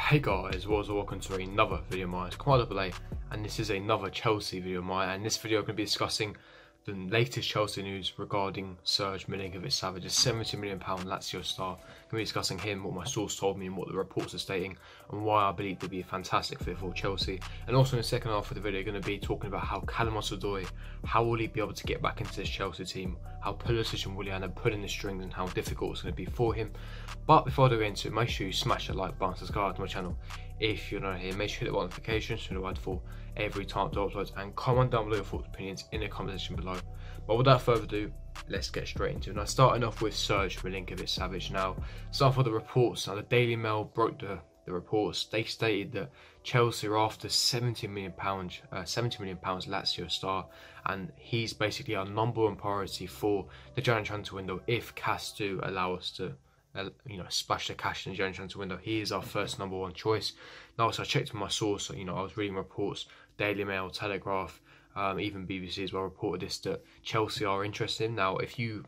Hey guys, welcome to another video of mine. It's Commando Play, and this is another Chelsea video of mine. And this video I'm going to be discussing the latest Chelsea news regarding Serge Milinkovic-Savic, a £70 million Lazio star. I'm going to be discussing him, what my source told me and what the reports are stating, and why I believe to be a fantastic fit for Chelsea. And also in the second half of the video, I'm going to be talking about how Callum Hudson-Odoi, how will he be able to get back into this Chelsea team, how Pulisic and Willian are pulling the strings and how difficult it's going to be for him. But before I go into it, make sure you smash that like button, subscribe to my channel if you're not here. Make sure you hit the notifications to be notified for every time to upload, and comment down below your thoughts and opinions in the comment section below. But without further ado, let's get straight into it. Now, starting off with Serge Milinkovic-Savic. Now, start with the reports. Now, the Daily Mail broke the reports. They stated that Chelsea are after £70 million Lazio star, and he's basically our number one priority for the January transfer window if CAS do allow us to splash the cash in the January transfer window. He is our first number one choice. Now, so I checked with my source, so, I was reading reports, Daily Mail, Telegraph, even BBC as well reported this, that Chelsea are interested in. Now, if you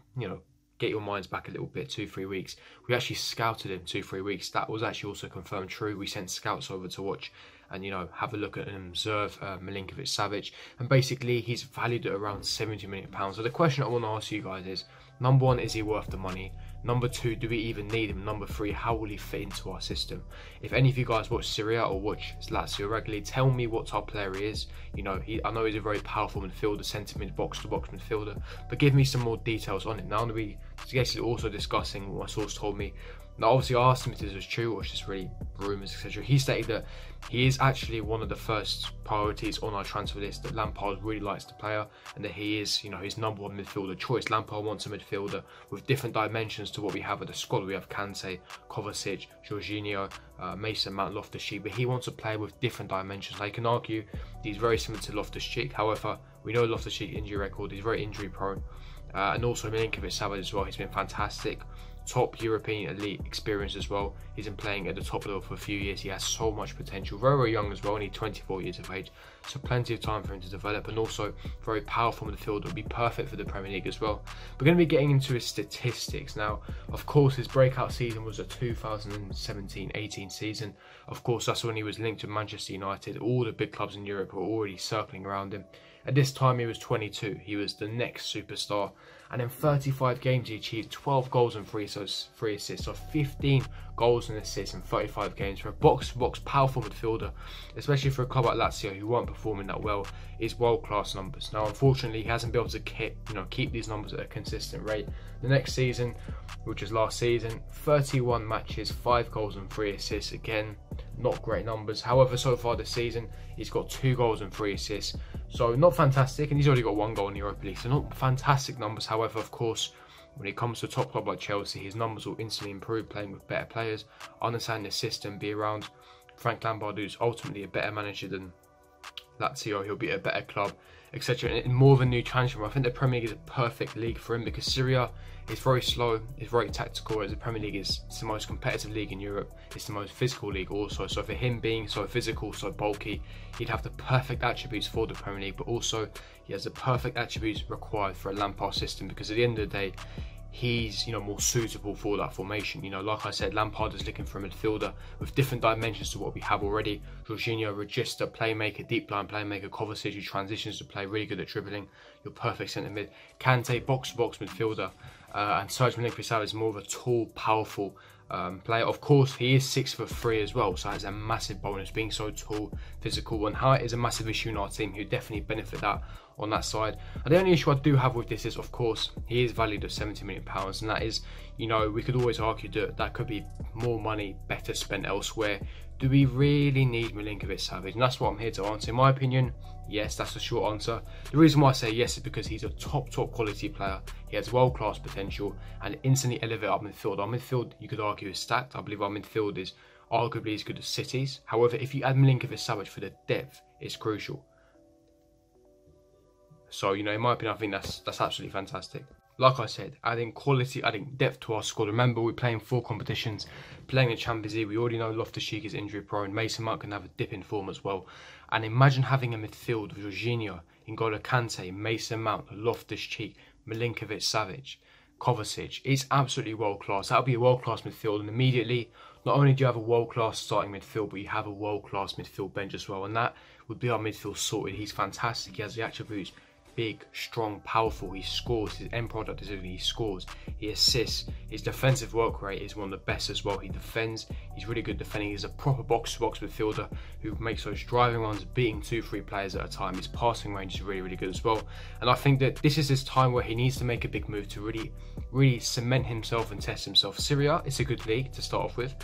get your minds back a little bit, 2-3 weeks, we actually scouted him 2-3 weeks. That was actually also confirmed true. We sent scouts over to watch and have a look at and observe Milinkovic-Savic, and basically he's valued at around £70 million. So the question I want to ask you guys is, number one, is he worth the money? Number two, do we even need him? Number three, how will he fit into our system? If any of you guys watch Serie A or watch Lazio regularly, tell me what type of player he is. I know he's a very powerful midfielder, centre mid, box-to-box midfielder, but give me some more details on it. Now, I'm going to be basically also discussing what my source told me. Now, obviously, I asked him if this was true or it's just really rumours, etc. He stated that he is actually one of the first priorities on our transfer list, that Lampard really likes the player, and that he is, his number one midfielder choice. Lampard wants a midfielder with different dimensions to what we have at the squad. We have Kante, Kovacic, Jorginho, Mason Mount, Loftus-Cheek, but he wants a player with different dimensions. Now, you can argue he's very similar to Loftus-Cheek. However, we know Loftus-Cheek injury record, he's very injury prone. And also Milinkovic-Savic as well, he's been fantastic. Top European elite experience as well. He's been playing at the top level for a few years. He has so much potential. Very, very young as well, only 24 years of age. So plenty of time for him to develop, and also very powerful midfielder. Would be perfect for the Premier League as well. We're going to be getting into his statistics. Now, of course, his breakout season was a 2017-18 season. Of course, that's when he was linked to Manchester United. All the big clubs in Europe were already circling around him. At this time, he was 22. He was the next superstar. And in 35 games, he achieved 12 goals and 3 assists. So 15 goals and assists in 35 games. For a box-to-box powerful midfielder, especially for a club like Lazio who weren't performing that well, is world-class numbers. Now, unfortunately, he hasn't been able to keep these numbers at a consistent rate. The next season, which is last season, 31 matches, 5 goals and 3 assists. Again, not great numbers. However, so far this season, he's got 2 goals and 3 assists. So not fantastic, and he's already got 1 goal in the Europa League. So not fantastic numbers. However, of course, when it comes to a top club like Chelsea, his numbers will instantly improve playing with better players, understand the system, be around Frank Lampard, who's ultimately a better manager than Lazio. He'll be at a better club, etc. And more of a new transfer. I think the Premier League is a perfect league for him, because Serie A is very slow, it's very tactical, whereas the Premier League is the most competitive league in Europe. It's the most physical league also. So for him being so physical, so bulky, he'd have the perfect attributes for the Premier League, but also he has the perfect attributes required for a Lampard system, because at the end of the day, he's more suitable for that formation. Like I said, Lampard is looking for a midfielder with different dimensions to what we have already. Jorginho, register playmaker, deep line playmaker. Kovacic, who transitions to play, really good at dribbling. Your perfect centre mid. Kante, box-to-box midfielder. And Serge Milinkovic-Savic is more of a tall, powerful player. Of course, he is 6'3" as well, so that's a massive bonus. Being so tall, physical, and height is a massive issue in our team. He'll definitely benefit that on that side. And the only issue I do have with this is, of course, he is valued at £70 million, and that is, we could always argue that that could be more money better spent elsewhere. Do we really need Milinkovic-Savic? And that's what I'm here to answer. In my opinion, yes, that's the short answer. The reason why I say yes is because he's a top quality player. He has world-class potential and instantly elevate our midfield. Our midfield, you could argue, is stacked. I believe our midfield is arguably as good as City's. However, if you add Milinkovic-Savic for the depth, it's crucial. So, in my opinion, I think that's absolutely fantastic. Like I said, adding quality, adding depth to our squad. Remember, we're playing 4 competitions, playing the Champions League. We already know Loftus-Cheek is injury prone. Mason Mount can have a dip in form as well. And imagine having a midfield with Jorginho, N'Golo Kante, Mason Mount, Loftus-Cheek, Milinkovic-Savic, Kovacic. It's absolutely world class. That'll be a world class midfield, and immediately not only do you have a world-class starting midfield, but you have a world-class midfield bench as well, and that would be our midfield sorted. He's fantastic. He has the attributes: big, strong, powerful. He scores. His end product is that he scores. He assists. His defensive work rate is one of the best as well. He defends. He's really good defending. He's a proper box-to-box midfielder who makes those driving runs, beating 2-3 players at a time. His passing range is really, really good as well. And I think that this is his time where he needs to make a big move to really cement himself and test himself. Serie A, it's a good league to start off with.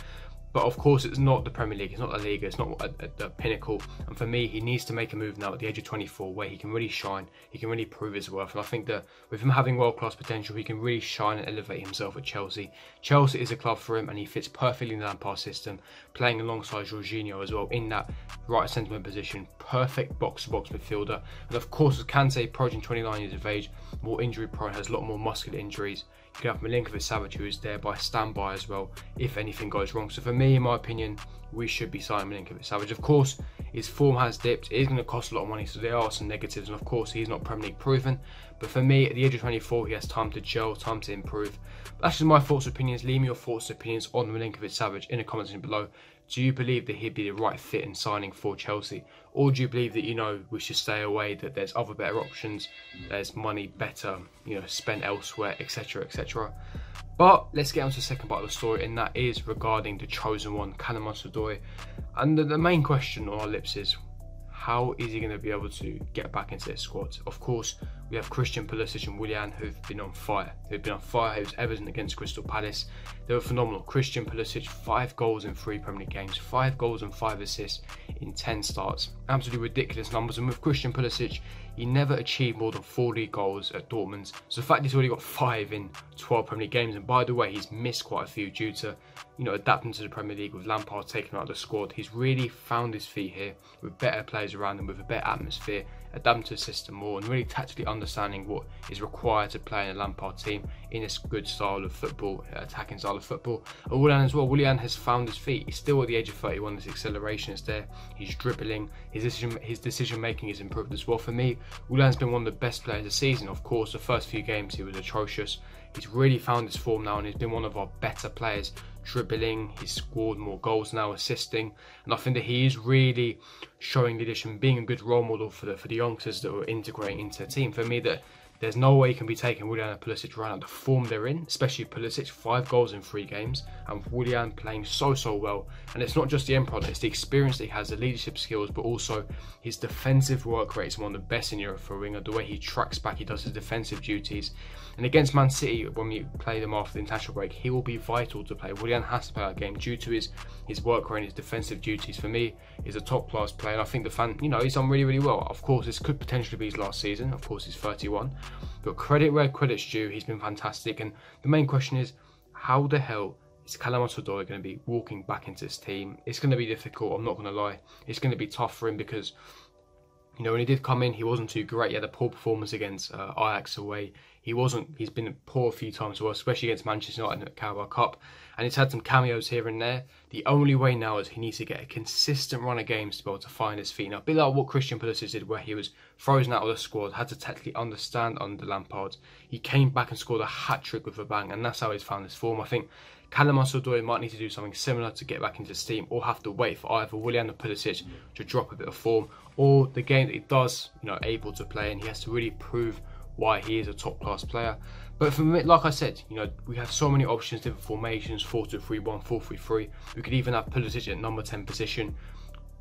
But of course, it's not the Premier League, it's not La Liga, it's not at the pinnacle. And for me, he needs to make a move now at the age of 24 where he can really shine, he can really prove his worth. And I think that with him having world-class potential, he can really shine and elevate himself at Chelsea. Chelsea is a club for him, and he fits perfectly in the Lampard system, playing alongside Jorginho as well in that right centre-mid position. Perfect box-to-box midfielder. And of course, as Kante, approaching 29 years of age, more injury-prone, has a lot more muscular injuries. You can have Milinkovic-Savic, who is there by standby as well if anything goes wrong. So for me, in my opinion, we should be signing Milinkovic-Savic. Of course, his form has dipped. It is going to cost a lot of money, so there are some negatives. And of course, he's not Premier League proven. But for me, at the age of 24, he has time to gel, time to improve. But that's just my thoughts and opinions. Leave me your thoughts and opinions on Milinkovic-Savic in the comments below. Do you believe that he'd be the right fit in signing for Chelsea? Or do you believe that, we should stay away, that there's other better options, there's money better, spent elsewhere, etc, etc. But let's get on to the second part of the story, and that is regarding the chosen one, Callum Hudson-Odoi. And the main question on our lips is, how is he going to be able to get back into this squad? Of course, we have Christian Pulisic and Willian who've been on fire. It was evident against Crystal Palace. They were phenomenal. Christian Pulisic, 5 goals in 3 Premier League games, 5 goals and 5 assists in 10 starts. Absolutely ridiculous numbers. And with Christian Pulisic, he never achieved more than 4 league goals at Dortmund. So the fact he's already got 5 in 12 Premier League games, and by the way, he's missed quite a few due to adapting to the Premier League with Lampard taking him out of the squad. He's really found his feet here with better players around him, with a better atmosphere, adapting to the system more, and really tactically understanding what is required to play in a Lampard team in this good style of football, attacking style of football. And Willian as well. Willian has found his feet. He's still at the age of 31. His acceleration is there. He's dribbling. His decision making is improved as well. For me, Willian's been one of the best players this season. Of course, the first few games he was atrocious. He's really found his form now, and he's been one of our better players. Dribbling, he's scored more goals now, assisting, and I think that he is really showing leadership and being a good role model for the youngsters that are integrating into the team. For me, that there's no way he can be taking Willian and Pulisic right now. The form they're in, especially Pulisic, 5 goals in 3 games, and Willian playing so well. And it's not just the end product, it's the experience that he has, the leadership skills, but also his defensive work rate is one of the best in Europe for a winger. The way he tracks back, he does his defensive duties. And against Man City, when we play them after the international break, he will be vital to play. Willian has to play that game due to his work rate and his defensive duties. For me, he's a top class player, and I think he's done really well. Of course, this could potentially be his last season. Of course, he's 31. But credit where credit's due, he's been fantastic. And the main question is, how the hell is Callum Hudson-Odoi going to be walking back into this team? It's going to be difficult, I'm not going to lie. It's going to be tough for him because, when he did come in, he wasn't too great. He had a poor performance against Ajax away. He's been poor a few times as well, especially against Manchester United in the Carabao Cup. And he's had some cameos here and there. The only way now is he needs to get a consistent run of games to be able to find his feet. Now, a bit like what Christian Pulisic did, where he was frozen out of the squad, had to tactically understand under Lampard. He came back and scored a hat-trick with a bang, and that's how he's found his form. I think Callum Hudson-Odoi might need to do something similar to get back into the team, or have to wait for either Willian or Pulisic to drop a bit of form, or the game that he does, able to play, and he has to really prove why he is a top class player. But for me, like I said, we have so many options, different formations, 4-2-3-1, 4-3-3. We could even have Pulisic at number 10 position.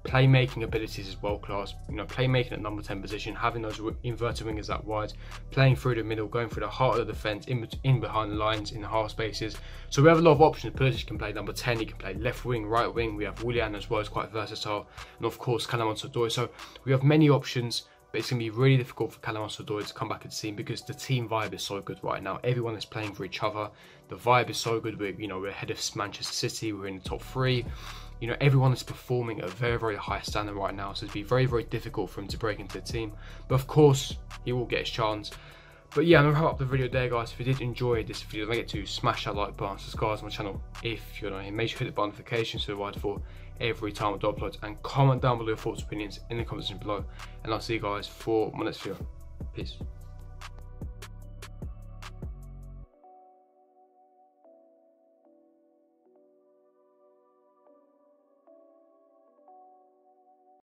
Playmaking abilities is world class. Playmaking at number 10 position, having those inverted wingers that wide, playing through the middle, going through the heart of the defence, in behind the lines, in the half spaces. So we have a lot of options. Pulisic can play number 10, he can play left wing, right wing. We have Willian as well, is quite versatile, and of course Callum Hudson-Odoi. So we have many options. But it's going to be really difficult for Callum Hudson-Odoi to come back into the team because the team vibe is so good right now. Everyone is playing for each other. The vibe is so good. We're ahead of Manchester City. We're in the top 3. Everyone is performing at a very high standard right now. So it'd be very difficult for him to break into the team. But of course, he will get his chance. But yeah, I'm going to wrap up the video there, guys. If you did enjoy this video, don't forget to smash that like button, subscribe to my channel if you're not here. Make sure to hit the notification so you're for every time I do upload, and comment down below your thoughts and opinions in the comments section below. And I'll see you guys for my next video. Peace.